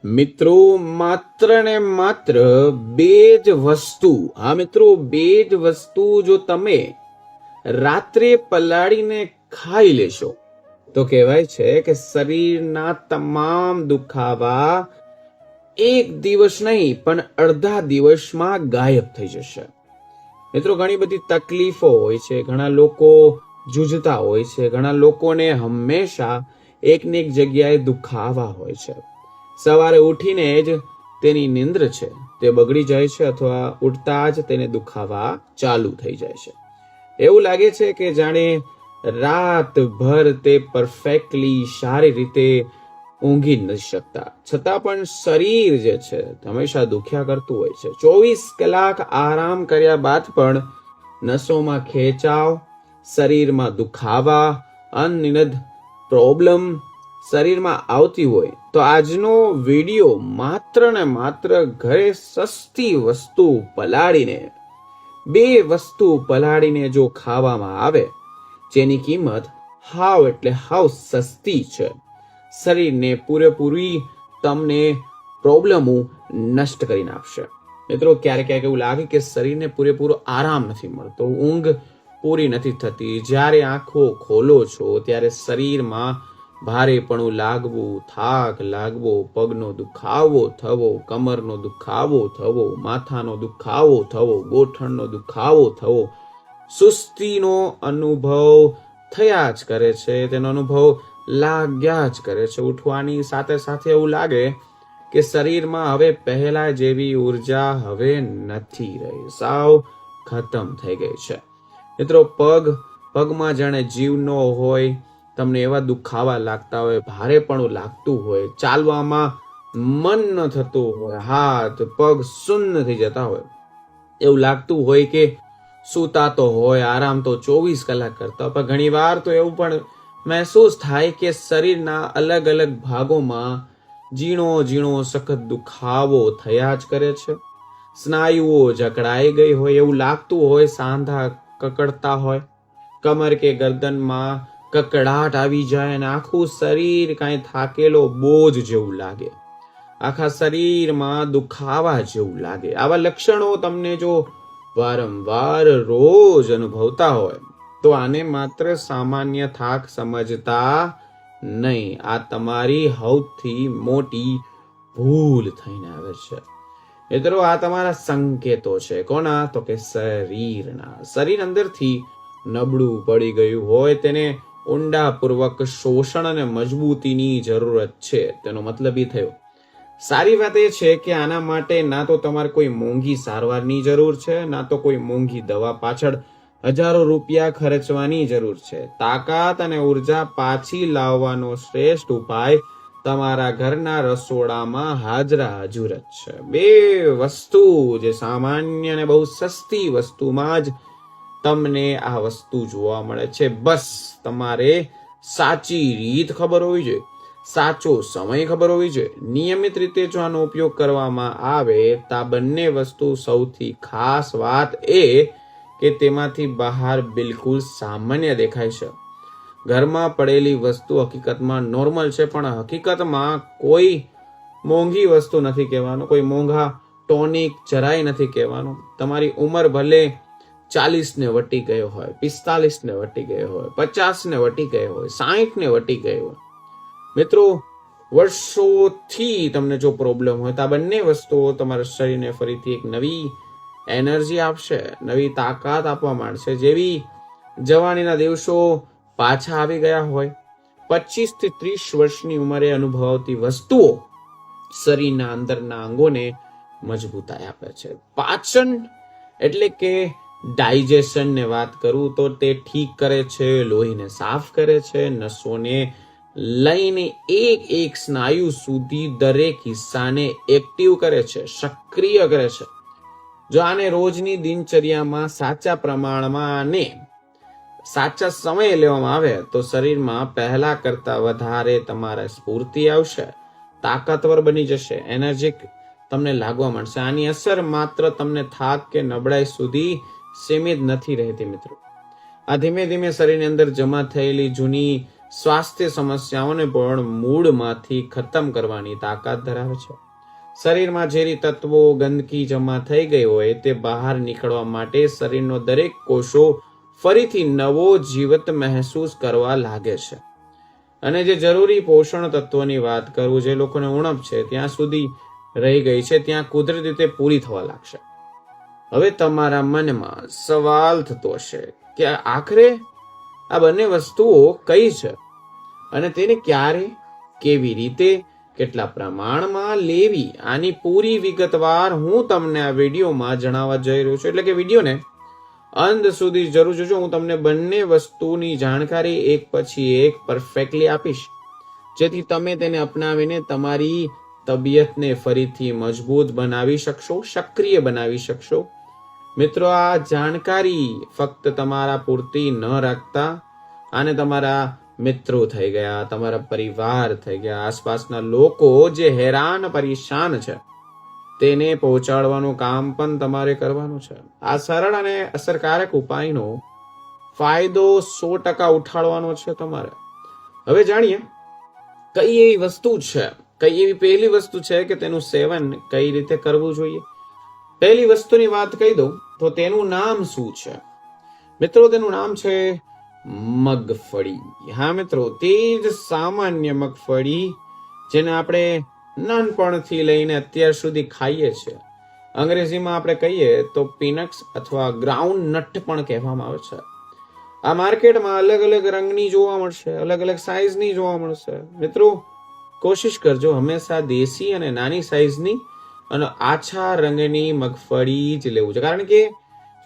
મિત્રો માત્ર ને માત્ર બે જ વસ્તુ, મિત્રો બે જ વસ્તુ જો તમે રાત્રે પલાળીને ખાઈ લેશો તો કહેવાય છે કે શરીરના તમામ દુખાવા એક દિવસ નહીં પણ અડધા દિવસમાં ગાયબ થઈ જશે. મિત્રો ઘણી બધી તકલીફો હોય છે, ઘણા લોકો જૂਝતા હોય છે, ઘણા લોકોને હંમેશા એકને એક જગ્યાએ દુખાવા હોય છે. સવારે ઉઠીને જ તેની નિંદ્ર છે તે બગડી જાય છે અથવા ઉઠતા જ તેને દુખાવા ચાલુ થઈ જાય છે. એવું લાગે છે કે જાણે રાતભર તે પરફેક્ટલી સારી રીતે ઊંઘી નથી શકતા, છતાં પણ શરીર જે છે હંમેશા દુખ્યા કરતું હોય છે. 24 કલાક આરામ કર્યા બાદ પણ નસોમાં ખેંચાવ, શરીરમાં દુખાવા, અનનિયમિત પ્રોબ્લેમ શરીરમાં આવતી હોય તો આજનો વિડીયો માત્ર ને માત્ર ઘરે સસ્તી વસ્તુ પલાળીને, બે વસ્તુ પલાળીને જો ખાવામાં આવે જેની કિંમત હાવ એટલે હાવ સસ્તી છે, શરીરને પૂરેપૂરી તમને પ્રોબ્લેમો નષ્ટ કરી નાખશે. મિત્રો ક્યારેક ક્યારેક એવું લાગે કે શરીરને પૂરેપૂરો આરામ નથી મળતો, ઊંઘ પૂરી નથી થતી. જ્યારે આંખો ખોલો છો ત્યારે શરીરમાં ભારેપણું લાગવું, થાક લાગવો, પગનો દુખાવો થવો, કમરનો દુખાવો થવો, માથાનો દુખાવો થવો, ગોઠણનો દુખાવો થવો, સુસ્તીનો અનુભવ થયા જ કરે છે, તેનો અનુભવ લાગ્યા જ કરે છે. ઉઠવાની સાથે સાથે એવું લાગે કે શરીરમાં હવે પહેલા જેવી ઉર્જા હવે નથી રહી, સાવ ખતમ થઈ ગઈ છે. મિત્રો પગમાં જાણે જીવ ન હોય, તમને એવા દુખાવા લાગતા હોય, ભારેપણું લાગતું હોય, ચાલવામાં મન ન થતું હોય, હાથ પગ શૂન્ય થઈ જતા હોય, એવું લાગતું હોય કે સૂતા તો હોય, આરામ તો 24 કલાક કરતા. પણ ઘણી વાર તો એવું પણ મહેસૂસ થાય કે શરીરના અલગ અલગ ભાગોમાં ઝીણો ઝીણો સખત દુખાવો થયા જ કરે છે. સ્નાયુઓ જકડાઈ ગઈ હોય એવું લાગતું હોય, સાંધા કકડતા હોય, કમર કે ગરદનમાં કકડાટ આવી જાય અને આખું શરીર કાંઈ થાકેલો બોજ જેવું લાગે, આખા શરીરમાં દુખાવા જેવું લાગે. આવા લક્ષણો તમને જો વારંવાર રોજ અનુભવતા હોય તો આને માત્ર સામાન્ય થાક સમજતા નહીં, આ તમારી સૌથી મોટી ભૂલ થઈને આવે છે. મિત્રો આ તમારા સંકેતો છે. કોના? તો કે શરીરના. શરીર અંદરથી નબળું પડી ગયું હોય, તેને ઊંડાપૂર્વક શોષણ અને મજબૂતીની જરૂરત છે. તેનો મતલબ એ થયો. સારી વાત એ છે કે આના માટે ના તો તમારે કોઈ મોંઘી સારવારની જરૂર છે, ના તો કોઈ મોંઘી દવા પાછળ હજારો રૂપિયા ખર્ચવાની જરૂર છે. તાકાત અને ઉર્જા પાછી લાવવાનો શ્રેષ્ઠ ઉપાય તમારા ઘરના રસોડામાં હાજરા હજુર જ છે. બે વસ્તુ જે સામાન્ય અને બહુ સસ્તી વસ્તુમાં જ તમને આ વસ્તુ જોવા મળે છે. બસ તમારે સાચી રીત ખબર હોવી જોઈએ, સાચો સમય ખબર હોવી જોઈએ. નિયમિત રીતે જો આનો ઉપયોગ કરવામાં આવે તો આ બંને વસ્તુ સૌથી ખાસ વાત એ કે તેમાંથી બહાર બિલકુલ સામાન્ય દેખાય છે. ઘરમાં પડેલી વસ્તુ હકીકતમાં નોર્મલ છે, પણ હકીકતમાં કોઈ મોંઘી વસ્તુ નથી કહેવાનું, કોઈ મોંઘા ટોનિક જરાય નથી કહેવાનું. તમારી ઉંમર ભલે 40 ને વટી ગયો હોય, 45 ને વટી ગયો હોય, 50 ને વટી ગયો હોય, 60 ને વટી ગયો હોય, મિત્રો વર્ષોથી તમને જો પ્રોબ્લેમ હોય તો આ બંને વસ્તુઓ તમારા શરીરને ફરીથી એક નવી એનર્જી આપશે, નવી તાકાત આપવા માંડશે. જેવી જવાનીના દિવસો પાછા આવી ગયા હોય, 25 થી 30 વર્ષની ઉંમરે અનુભવાતી વસ્તુઓ શરીરના અંદરના અંગોને મજબૂતાઈ આપે છે. પાચન એટલે કે ડાયજેશન ને વાત કરું તો તે ઠીક કરે છે, લોહીને સાફ કરે છે, નસોને લઈને એક સ્નાયુ સુધી દરેક હિસ્સાને એક્ટિવ કરે છે, સક્રિય કરે છે. જો આને રોજની દિનચર્યામાં સાચા પ્રમાણમાં અને સાચા સમયે લેવામાં આવે તો શરીરમાં પહેલા કરતા વધારે તમારે સ્ફૂર્તિ આવશે, તાકાતવર બની જશે, એનર્જીક તમને લાગવા મળશે. આની અસર માત્ર તમને થાક કે નબળાઈ સુધી સીમિત નથી રહેતી મિત્રો. આ ધીમે ધીમે શરીરની અંદર જમા થયેલી જૂની સ્વાસ્થ્ય સમસ્યાઓને પણ મૂળમાંથી ખતમ કરવાની તાકાત ધરાવે છે. શરીરમાં ઝેરી તત્વો, ગંદકી જમા થઈ ગઈ હોય તે બહાર નીકળવા માટે શરીરનો દરેક કોષો ફરીથી નવો જીવત મહેસૂસ કરવા લાગે છે. અને જે જરૂરી પોષણ તત્વોની વાત કરું, જે લોકોને ઉણપ છે ત્યાં સુધી રહી ગઈ છે, ત્યાં કુદરતી રીતે પૂરી થવા લાગશે. હવે તમારા મનમાં સવાલ થતો હશે કે આખરે આ બંને વસ્તુઓ કઈ છે અને તેને ક્યારે, કેવી રીતે, કેટલા પ્રમાણમાં લેવી, આની પૂરી વિગતવાર હું તમને આ વિડીયોમાં જણાવવા જઈ રહ્યો છું. એટલે કે વિડીયોને અંત સુધી જરૂર જોજો. હું તમને બંને વસ્તુની જાણકારી એક પછી એક પરફેક્ટલી આપીશ, જેથી તમે તેને અપનાવીને તમારી તબિયતને ફરીથી મજબૂત બનાવી શકશો, સક્રિય બનાવી શકશો. મિત્રો, આ જાણકારી ફક્ત તમારા પૂરતી ન રાખતા, આને તમારા મિત્રો થઈ ગયા, તમારા પરિવાર થઈ ગયા, આસપાસના લોકો જે હેરાન પરેશાન છે તેને પહોંચાડવાનું કામ પણ તમારે કરવાનું છે. આ સરળ અને અસરકારક ઉપાયનો ફાયદો 100% ઉઠાડવાનો છે તમારે. હવે જાણીએ કઈ એવી વસ્તુ છે, કઈ એવી પહેલી વસ્તુ છે કે તેનું સેવન કઈ રીતે કરવું જોઈએ. પહેલી વસ્તુની વાત કહી દઉં તો તેનું નામ શું છે? મિત્રો, તેનું નામ છે મગફળી. હા મિત્રો, તે જ સામાન્ય મગફળી જેને આપણે નાનપણથી લઈને અત્યાર સુધી ખાઈએ છીએ. અંગ્રેજીમાં આપણે કહીએ તો પીનટ્સ અથવા ગ્રાઉન્ડ નટ પણ કહેવામાં આવે છે. આ માર્કેટમાં અલગ અલગ રંગની જોવા મળશે, અલગ અલગ સાઈઝની જોવા મળશે. મિત્રો, કોશિશ કરજો હંમેશા દેશી અને નાની સાઈઝની અને આછા રંગની મગફળી જ લેવું છે, કારણ કે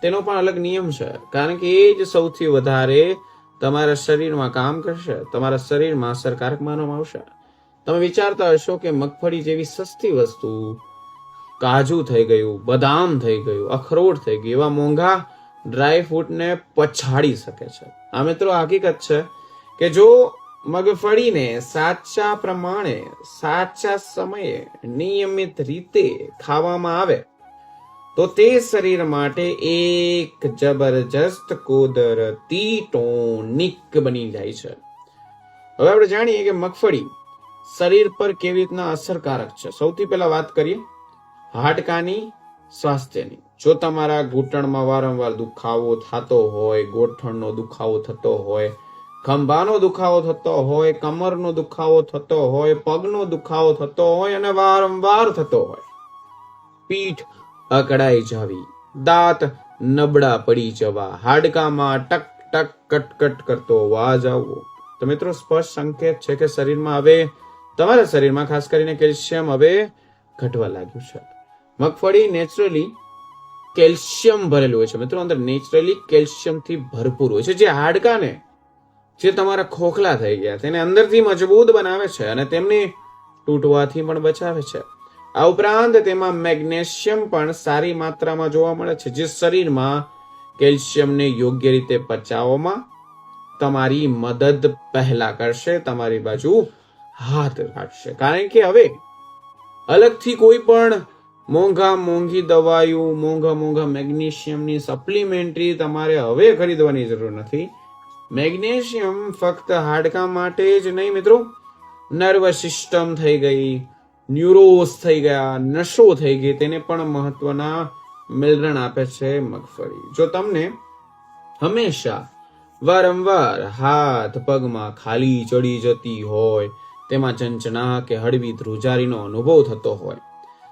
તેનો પણ અલગ નિયમ છે. કારણ કે એ જ સૌથી વધારે તમારા શરીરમાં કામ કરશે, તમારા શરીરમાં અસરકારક માનવામાં આવશે. તમે વિચારતા હશો કે મગફળી જેવી સસ્તી વસ્તુ, કાજુ થઈ ગયું, બદામ થઈ ગયું, અખરોટ થઈ ગયું, એવા મોંઘા ડ્રાય ફ્રૂટને પછાડી શકે છે. આ મિત્રો હકીકત છે કે જો મગફળીને સાચા પ્રમાણે, સાચા સમયે, નિયમિત રીતે ખાવામાં આવે તો તે શરીર માટે એક જબરજસ્ત કુદરતી ટોનિક બની જાય છે. હવે આપણે જાણીએ કે મગફળી શરીર પર કેવી રીતના અસરકારક છે. સૌથી પહેલા વાત કરીએ હાડકાની, સ્વાસ્થ્યની. જો તમારા ઘૂંટણમાં વારંવાર દુખાવો થતો હોય, ગોઠણનો દુખાવો થતો હોય, ખંભાનો દુખાવો થતો હોય, કમરનો દુખાવો થતો હોય, પગનો દુખાવો થતો હોય અને વારંવાર થતો હોય, પીઠ અકળાઈ જવી, દાંત નબળા પડી જવા, હાડકામાં ટક ટક કટકટ કરતો અવાજ આવવો, તો મિત્રો સ્પષ્ટ સંકેત છે કે શરીરમાં હવે, તમારા શરીરમાં ખાસ કરીને કેલ્શિયમ હવે ઘટવા લાગ્યું છે. મગફળી નેચરલી કેલ્શિયમ ભરેલું હોય છે મિત્રો, અંદર નેચરલી કેલ્શિયમથી ભરપૂર હોય છે, જે હાડકાને, જે તમારા ખોખલા થઈ ગયા તેને અંદરથી મજબૂત બનાવે છે અને તેમને તૂટવાથી પણ બચાવે છે. આ ઉપરાંત તેમાં મેગ્નેશિયમ પણ સારી માત્રામાં જોવા મળે છે, જે શરીરમાં કેલ્શિયમને યોગ્ય રીતે પચાવવામાં તમારી મદદ પહેલા કરશે, તમારી બાજુ હાથ રાખશે. કારણ કે હવે અલગથી કોઈ પણ મોંઘી દવાઓ, મોંઘા મેગ્નેશિયમની સપ્લિમેન્ટરી તમારે હવે ખરીદવાની જરૂર નથી. મેગ્નેશિયમ ફક્ત હાડકા માટે જ નહીં મિત્રો, નર્વસ સિસ્ટમ થઈ ગઈ, ન્યુરોસ થઈ ગયા, નસો થઈ ગઈ, તેને પણ મહત્વના મિલરણ આપે છે મગફળી. જો તમને હંમેશા વારંવાર હાથ પગમાં ખાલી ચડી જતી હોય, તેમાં ચંચના કે હળવી ધ્રુજારીનો અનુભવ થતો હોય,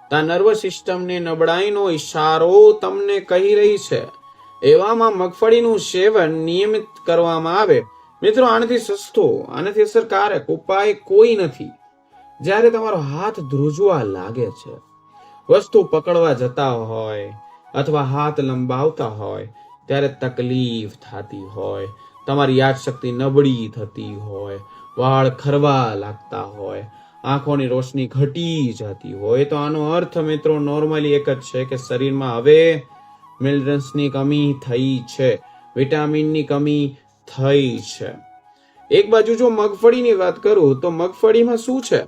તો નર્વસ સિસ્ટમને નબળાઈનો ઈશારો તમને કહી રહી છે. એવામાં મગફળીનું સેવન નિયમિત કરવામાં આવે મિત્રો, આનાથી સસ્તો, આનાથી અસરકારક ઉપાય કોઈ નથી. જ્યારે તમારો હાથ ધ્રુજવા લાગે છે, વસ્તુ પકડવા જતા હોય અથવા હાથ લંબાવતા હોય ત્યારે તકલીફ થતી હોય, તમારી યાદશક્તિ નબળી થતી હોય, વાળ ખરવા લાગતા હોય, આંખોની રોશની ઘટી જતી હોય, તો આનો અર્થ મિત્રો નોર્મલી એક જ છે કે શરીરમાં હવે મિનરલ્સની કમી થઈ છે, વિટામિનની કમી થઈ છે. એક બાજુ જો મગફળીની વાત કરું તો મગફળીમાં શું છે?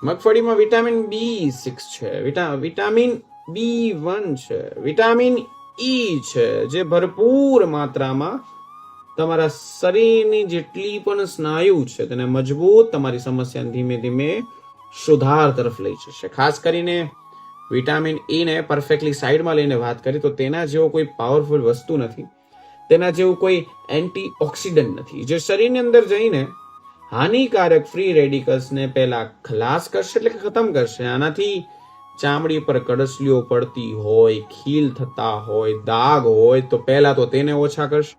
મગફળીમાં વિટામિન B6 છે, વિટામિન B1 છે, વિટામિન E છે, જે ભરપૂર માત્રામાં તમારા શરીરની જેટલી પણ સ્નાયુ છે તેને મજબૂત, તમારી સમસ્યાને ધીમે ધીમે સુધાર તરફ લઈ જશે. ખાસ કરીને વિટામિન ઈ ને પરફેક્ટલી સાઈડમાં લઈને વાત કરી તો તેના જેવો કોઈ પાવરફુલ વસ્તુ નથી, તેના જેવું કોઈ એન્ટીઓક્સિડન્ટ નથી, જે શરીરની અંદર જઈને હાનિકારક ફ્રી રેડિકલ્સને પહેલા ખલાસ કરશે, એટલે કે ખતમ કરશે. આનાથી ચામડી પર કડસલીઓ પડતી હોય, ખીલ થતા હોય, દાગ હોય તો પહેલા તો તેને ઓછા કરશે.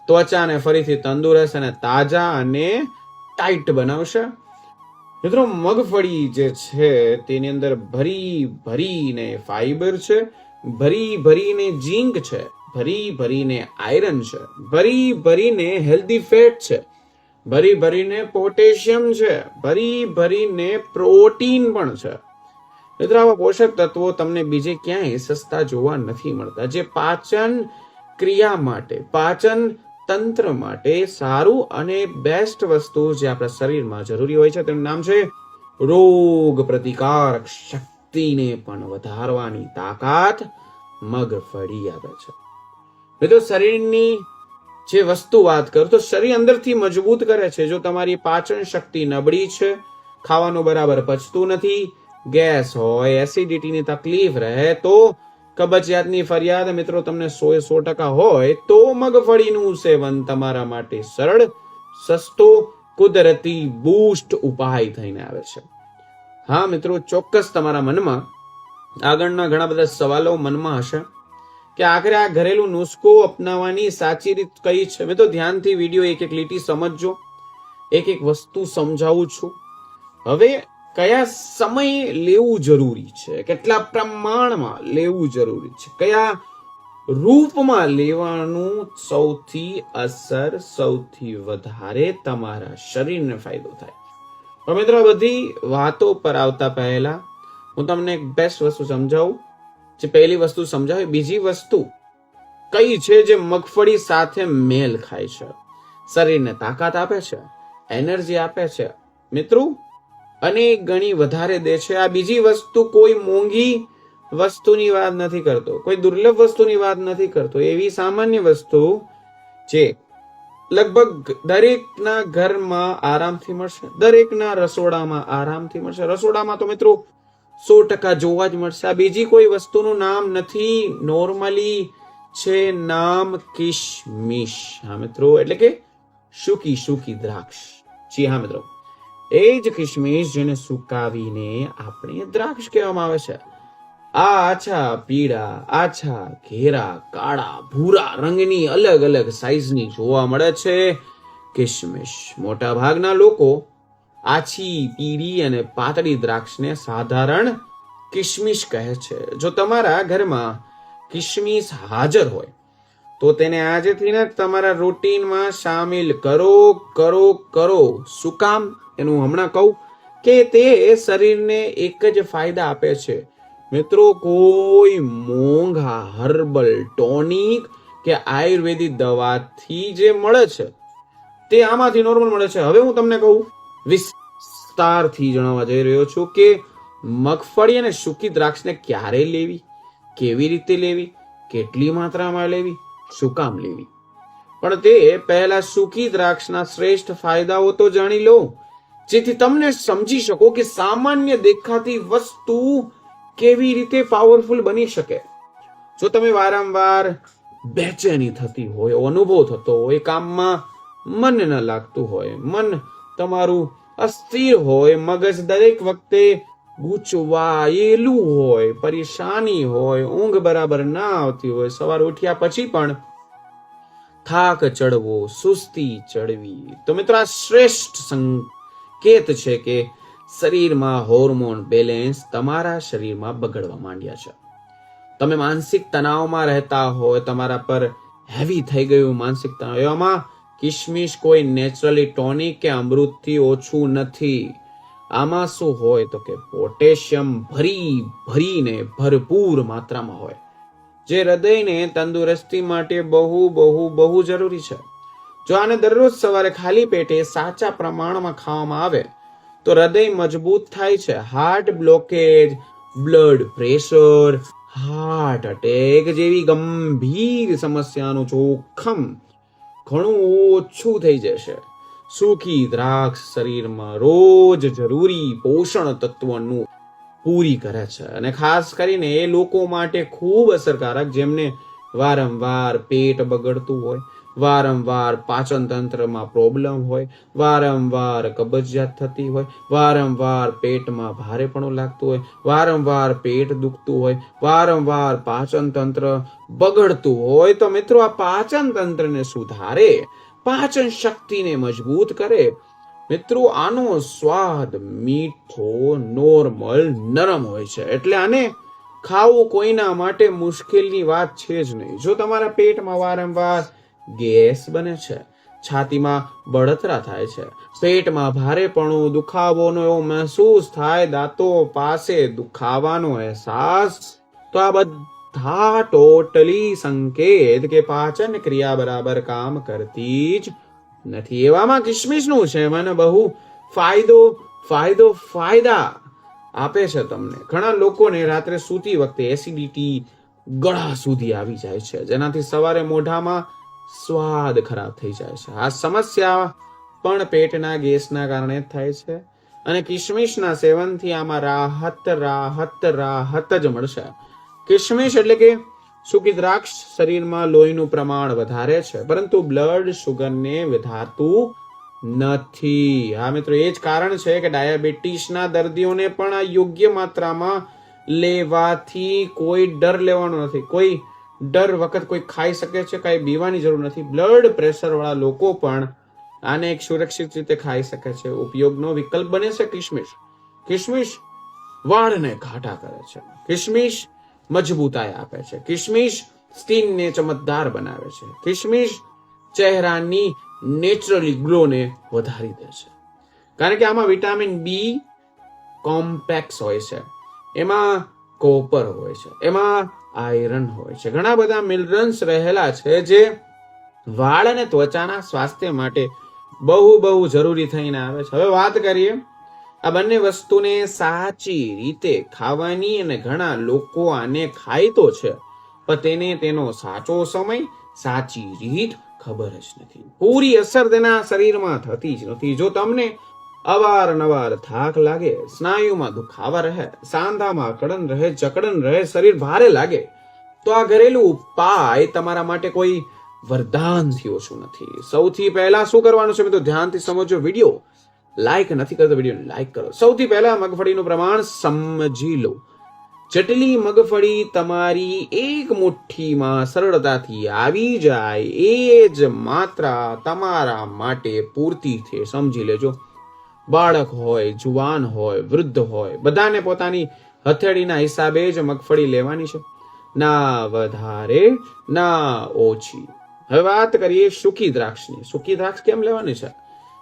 ત્વચાને ફરીથી તંદુરસ્ત અને તાજા અને ટાઈટ બનાવશે. મિત્રો, મગફળી જે છે તેની અંદર ભરીને ફાઈબર છે, ભરીને ઝીંક છે, ભરીને આયરન છે, ભરીને હેલ્ધી ફેટ છે, ભરીને પોટેશિયમ છે, ભરીને પ્રોટીન પણ છે. મિત્રો, આવા પોષક તત્વો તમને બીજે ક્યાંય સસ્તા જોવા નથી મળતા, જે પાચન ક્રિયા માટે, પાચન તંત્ર માટે સારું અને બેસ્ટ વસ્તુ જે આપણા શરીરમાં જરૂરી હોય છે તેનું નામ છે રોગ પ્રતિકારક શક્તિને પણ વધારવાની તાકાત મગફળી આપે છે. મિત્રો, શરીરની જે વસ્તુ વાત કરું તો શરીર અંદરથી મજબૂત કરે છે. જો તમારી પાચન શક્તિ નબળી છે, ખાવાનું બરાબર પચતું નથી, ગેસ હોય, એસિડિટીની તકલીફ રહે, તો કબજિયાતની ફરિયાદ મિત્રો તમને 100% હોય તો મગફળીનું સેવન તમારા માટે સરળ, સસ્તો, કુદરતી બૂસ્ટ ઉપાય થઈને આવે છે. હા મિત્રો, ચોક્કસ તમારા મનમાં આગળના ઘણા બધા સવાલો મનમાં હશે કે આખરે આ ઘરેલું નુસ્ખો અપનાવવાની સાચી રીત કઈ છે. મેં તો ધ્યાનથી વિડીયો એક લીટી સમજજો, એક વસ્તુ સમજાવું છું. હવે કયા સમય લેવું જરૂરી છે, કેટલા પ્રમાણમાં લેવું જરૂરી છે, કયા રૂપમાં લેવાનું સૌથી વધારે તમારા શરીરને ફાયદો થાય. તો મિત્રો, બધી વાતો પર આવતા પહેલા હું તમને એક બેસ્ટ વસ્તુ સમજાવું. જે પહેલી વસ્તુ સમજાવી, બીજી વસ્તુ કઈ છે જે મગફળી સાથે મેલ ખાય છે, શરીરને તાકાત આપે છે, એનર્જી આપે છે મિત્રો, અને ઘણી વધારે દે છે. આ બીજી વસ્તુ કોઈ મોંઘી વસ્તુની વાત નથી કરતો, કોઈ દુર્લભ વસ્તુની વાત નથી કરતો, એવી સામાન્ય વસ્તુ જે લગભગ દરેકના ઘરમાં આરામથી મળશે, દરેકના રસોડામાં આરામથી મળશે. રસોડામાં તો મિત્રો 100% જોવા જ મળશે. આ બીજી કોઈ વસ્તુનું નામ નથી, નોર્મલી છે નામ કિશમિશ. હા મિત્રો, એટલે કે સૂકી દ્રાક્ષ. જી હા મિત્રો, એ જ કિશમિશ જેને સુકાવીને આપણે દ્રાક્ષ કહેવામાં આવે છે. આ આછા પીળા, આછા ઘેરા, કાળા, ભૂરા રંગની અલગ અલગ સાઈઝની જોવા મળે છે કિશમિશ. મોટા ભાગના લોકો આછી, પીળી અને પાતળી દ્રાક્ષને સાધારણ કિશમિશ કહે છે. જો તમારા ઘરમાં કિશમિશ હાજર હોય તો તેને આજથી જ તમારા રૂટીનમાં સામેલ કરો. શું કામ? એનું હમણાં કહું કે તે શરીરને એક જ ફાયદા આપે છે મિત્રો. કોઈ મોંઘા હર્બલ ટોનિક કે આયુર્વેદિક દવાથી જે મળે છે તે આમાંથી નોર્મલ મળે છે. હવે હું તમને કહું, વિસ્તારથી જણાવવા જઈ રહ્યો છું કે મગફળી અને સૂકી દ્રાક્ષને ક્યારે લેવી, કેવી રીતે લેવી, કેટલી માત્રામાં લેવી, શું કામ લેવી. પણ તે પહેલા સૂકી દ્રાક્ષના શ્રેષ્ઠ ફાયદાઓ તો જાણી લો, જેથી તમને સમજી શકો કે સામાન્ય દેખાતી વસ્તુ કેવી રીતે પાવરફુલ બની શકે. જો તમે વારંવાર બેચેની થતી હોય, અનુભવ થતો હોય, કામમાં મન ન લાગતું હોય, મન તમારું અસ્થિર હોય, મગજ દરેક વખતે ગૂંચવાયેલું હોય, પરેશાની હોય, ઊંઘ બરાબર ના આવતી હોય, સવાર ઉઠ્યા પછી પણ થાક ચડવો, સુસ્તી ચડવી, તો મિત્રો આ શ્રેષ્ઠ સંકેત છે કે શરીરમાં હોર્મોન બેલેન્સ તમારા શરીરમાં બગડવા માંડ્યા છે. તમે માનસિક તણાવમાં રહેતા હોય, તમારા પર હેવી થઈ ગયું માનસિક તણાવ, એવામાં કિશમિશ કોઈ નેચરલી ટોનિક કે અમૃતથી ઓછું નથી. આમાં શું હોય તો કે પોટેશિયમ ભરીને ભરપૂર માત્રામાં હોય, જે હૃદયને તંદુરસ્તી માટે બહુ જરૂરી છે. જો આને દરરોજ સવારે ખાલી પેટે સાચા પ્રમાણમાં ખાવામાં આવે તો હૃદય મજબૂત થાય છે. Heart blockage, blood pressure, heart attack જેવી ગંભીર સમસ્યાનું જોખમ ઘણું ઓછું થઈ જશે. સૂકી દ્રાક્ષ શરીરમાં રોજ જરૂરી પોષણ તત્વોનું પૂરી કરે છે અને ખાસ કરીને એ લોકો માટે ખૂબ અસરકારક જેમને વારંવાર પેટ બગડતું હોય, વારંવાર પાચન તંત્રમાં પ્રોબ્લેમ હોય, વારંવાર કબજિયાત થતી હોય, વારંવાર પેટમાં ભારેપણું લાગતું હોય, વારંવાર પેટ દુખતું હોય, વારંવાર પાચન તંત્ર બગડતું હોય, તો મિત્રો આ પાચન તંત્રને સુધારે, પાચન શક્તિને મજબૂત કરે. મિત્રો આનો સ્વાદ મીઠો, નોર્મલ, નરમ હોય છે, એટલે આને ખાવું કોઈના માટે મુશ્કેલની વાત છે જ નહીં. જો તમારા પેટમાં વારંવાર ગેસ બને છે, છાતીમાં બળતરા થાય છે, પેટમાં ભારેપણું, દુખાવોનો એવો મહેસૂસ થાય, દાંતો પાસે દુખાવાનો અહેસાસ, તો આ બધા ટોટલી સંકેત કે પાચન ક્રિયા બરાબર કામ કરતી જ નથી. એવામાં કિશમિશનું સેવન બહુ ફાયદા આપે છે તમને. ઘણા લોકોને રાત્રે સૂતી વખતે એસિડિટી ગળા સુધી આવી જાય છે, જેનાથી સવારે મોઢામાં સ્વાદ ખરાબ થઈ જાય છે. આ સમસ્યા પણ પેટના ગેસના કારણે થાય છે અને કિશમિશના સેવનથી આમાં રાહત જ મળશે. કિશમિશ એટલે કે સૂકી દ્રાક્ષ શરીરમાં લોહીનું પ્રમાણ વધારે છે, પરંતુ બ્લડ શુગરને વધારતું નથી. હા મિત્રો, એ જ કારણ છે કે ડાયાબિટીસના દર્દીઓને પણ આ યોગ્ય માત્રામાં લેવાથી કોઈ ડર લેવાનો નથી. કોઈ ડર વખત કોઈ ખાઈ શકે છે, કઈ પીવાની જરૂર નથી. બ્લડ પ્રેશર વાળા લોકો પણ આને એક સુરક્ષિત રીતે ખાઈ શકે છે. ઉપયોગનો વિકલ્પ બને છે કિશમિશ. કિશમિશ વાળને ઘાટા કરે છે, કિશમિશ મજબૂતાઈ આપે છે, કિશમિશ સ્કિનને ચમકદાર બનાવે છે, કિશમિશ ચહેરાની નેચરલી ગ્લોને વધારી દે છે. કારણ કે આમાં વિટામિન બી કોમ્પ્લેક્સ હોય છે, એમાં કોપર હોય છે, એમાં આયરન હોય છે, ઘણા બધા મિનરલ્સ રહેલા છે જે વાળ અને ત્વચાના સ્વાસ્થ્ય માટે બહુ જરૂરી થઈને આવે છે. હવે વાત કરીએ આ બંને વસ્તુને સાચી રીતે ખાવાની, અને ઘણા લોકો આને ખાય તો છે પણ તેને તેનો સાચો સમય, સાચી રીત ખબર જ નથી. પૂરી અસર તેના શરીરમાં થતી જ નથી. જો તમને અવારનવાર થાક લાગે, સ્નાયુમાં દુખાવા રહે, સાંધામાં અકડન રહે, જકડન રહે, શરીર ભારે લાગે, તો આ ઘરેલું ઉપાય તમારા માટે કોઈ વરદાનથી ઓછું નથી. સૌથી પહેલા શું કરવાનું છે મિત્રો, ધ્યાનથી સમજો. વિડીયો લાઈક નથી કરતો, વિડીયો લાઈક કરો. સૌથી પહેલા મગફળીનું પ્રમાણ સમજી લો. જેટલી મગફળી તમારી એક મુઠ્ઠીમાં સરળતાથી આવી જાય એ જ માત્રા તમારા માટે પૂરતી છે, સમજી લેજો. બાળક હોય, જુવાન હોય, વૃદ્ધ હોય, બધાને પોતાની હથેળીના હિસાબે જ મગફળી લેવાની છે, ના વધારે ના ઓછી. હવે વાત કરીએ સૂકી દ્રાક્ષની. સૂકી દ્રાક્ષ કેમ લેવાની છે?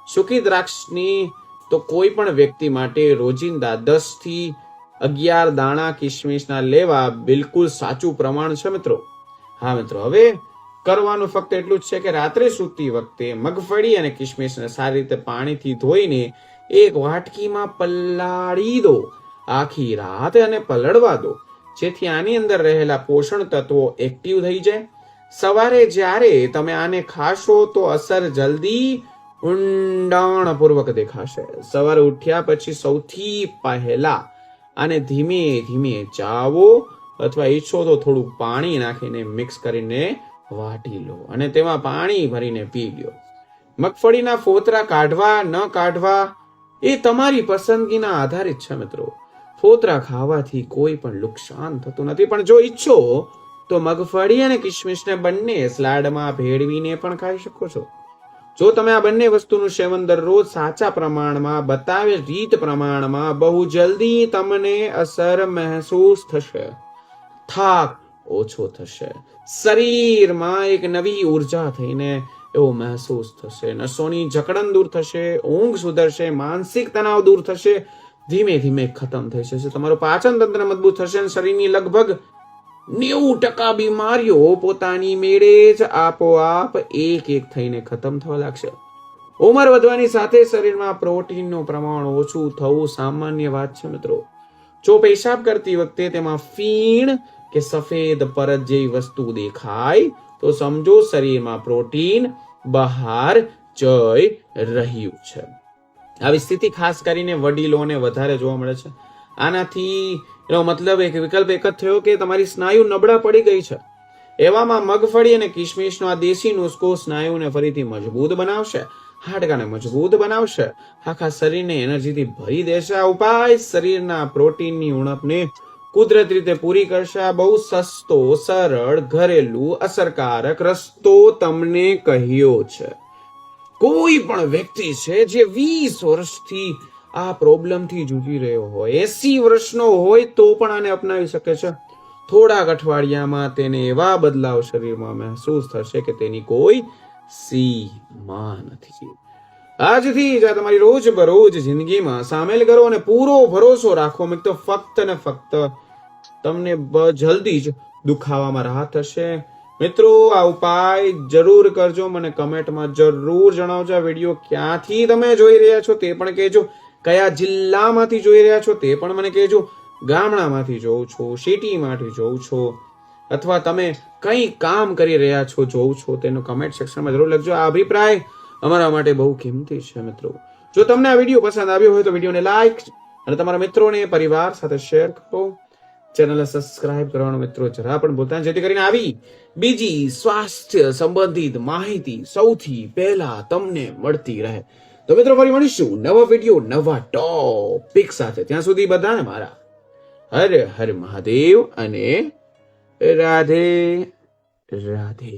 સૂકી દ્રાક્ષની તો કોઈ પણ વ્યક્તિ માટે રોજિંદા 10 થી 11 દાણા કિશમિશના લેવા બિલકુલ સાચું પ્રમાણ છે મિત્રો. હા મિત્રો, હવે કરવાનું ફક્ત એટલું જ છે કે રાત્રે સૂતી વખતે મગફળી અને કિશમિશને સારી રીતે પાણીથી ધોઈને એક વાટકીમાં પલાળી દો, આખી રાત અને પલળવા દો, જેથી આની અંદર રહેલા પોષણ તત્વો એક્ટિવ થઈ જાય. સવારે જ્યારે તમે આને ખાશો તો અસર જલ્દી ઊંડાણપૂર્વક દેખાશે. સવારે ઉઠ્યા પછી સૌથી પહેલા આને ધીમે ધીમે ચાવો, અથવા ઈચ્છો તો થોડું પાણી નાખીને મિક્સ કરીને વાટી લો અને તેમાં પાણી ભરીને પી લો. મગફળીના ફોતરા કાઢવા ન કાઢવા એ તમારી પસંદગીના આધારિત છે મિત્રો. ફોતરા ખાવાથી કોઈ પણ નુકસાન થતું નથી, પણ જો ઈચ્છો તો મગફળી અને કિશમિશને બંને સલાડમાં ભેળવીને પણ ખાઈ શકો છો. જો તમે આ બંને વસ્તુનું સેવન દરરોજ સાચા પ્રમાણમાં, બતાવેલ રીત પ્રમાણમાં, બહુ જલ્દી તમને અસર મહેસૂસ થશે. થાક ઓછો થશે, શરીરમાં એક નવી ઉર્જા થઈને એવો મહેસૂસ થશે, નસોની જકડન દૂર થશે, ઊંઘ સુધરશે, માનસિક તણાવ દૂર થશે, ધીમે ધીમે ખતમ થઈ જશે. તમારું પાચન તંત્ર મજબૂત થશે અને શરીરની લગભગ 90% બીમારીઓ પોતાની મેળે જ આપોઆપ એક થઈને ખતમ થવા લાગશે. ઉંમર વધવાની સાથે શરીરમાં પ્રોટીનનું પ્રમાણ ઓછું થવું સામાન્ય વાત છે મિત્રો. જો પેશાબ કરતી વખતે તેમાં ફીણ કે સફેદ પરત જેવી વસ્તુ દેખાય તો સમજો શરીરમાં પ્રોટીન બહાર જઈ રહ્યું છે. આવી સ્થિતિ ખાસ કરીને વડીલોને વધારે જોવા મળે છે. આનાથી એનો મતલબ એક વિકલ્પ એક જ થયો કે તમારી સ્નાયુ નબળા પડી ગઈ છે. એવામાં મગફળી અને કિશમિશનો આ દેશી નુસ્ખો સ્નાયુને ફરીથી મજબૂત બનાવશે, હાડકાને મજબૂત બનાવશે, આખા શરીરને એનર્જીથી ભરી દેશે. આ ઉપાય શરીરના પ્રોટીનની ઉણપને કુદરતી રીતે પૂરી કરશે. આ બહુ સસ્તો, સરળ, ઘરેલું, અસરકારક રસ્તો તમને કહ્યો છે. કોઈ પણ વ્યક્તિ છે જે 20 વર્ષથી આ પ્રોબ્લેમથી જૂજી રહ્યો હોય, 80 વર્ષનો હોય તો પણ આને અપનાવી શકે છે. થોડાક અઠવાડિયામાં તેને એવા બદલાવ શરીરમાં મહેસૂસ થશે કે તેની કોઈ સીમા નથી. આજથી જ આ તમારી રોજબરોજ જિંદગીમાં સામેલ કરો અને પૂરો ભરોસો રાખો મિત્રો, ફક્ત ને ફક્ત તમને જલ્દી જ દુખાવામાં રાહત થશે. મિત્રો, આ ઉપાય જરૂર કરજો. મને કમેન્ટમાં જરૂર જણાવજો. આ વિડીયો ક્યાંથી તમે જોઈ રહ્યા છો તે પણ કહેજો. કયા જિલ્લામાંથી જોઈ રહ્યા છો તે પણ મને કહેજો. ગામડામાંથી જોઉં છો, સિટીમાંથી જોઉં છો, અથવા તમે કઈ કામ કરી રહ્યા છો જોઉં છો, તેનું કમેન્ટ સેક્શનમાં જરૂર લખજો. આ અભિપ્રાય અમારા માટે બહુ કિંમતી છે મિત્રો. જો તમને આ વિડીયો પસંદ આવ્યો હોય તો વિડીયોને લાઈક અને તમારા મિત્રોને, પરિવાર સાથે શેર કરો. ચેનલને સબસ્ક્રાઇબ કરવાનું મિત્રો જરા પણ ભૂલતા નહીં, જેથી કરીને આવી બીજી સ્વાસ્થ્ય સંબંધિત માહિતી સૌથી પહેલા તમને મળતી રહે. તો મિત્રો ફરી મળીશું નવા વિડીયો, નવા ટોપિક સાથે. ત્યાં સુધી બધાને મારા હર હર મહાદેવ અને રાધે રાધે.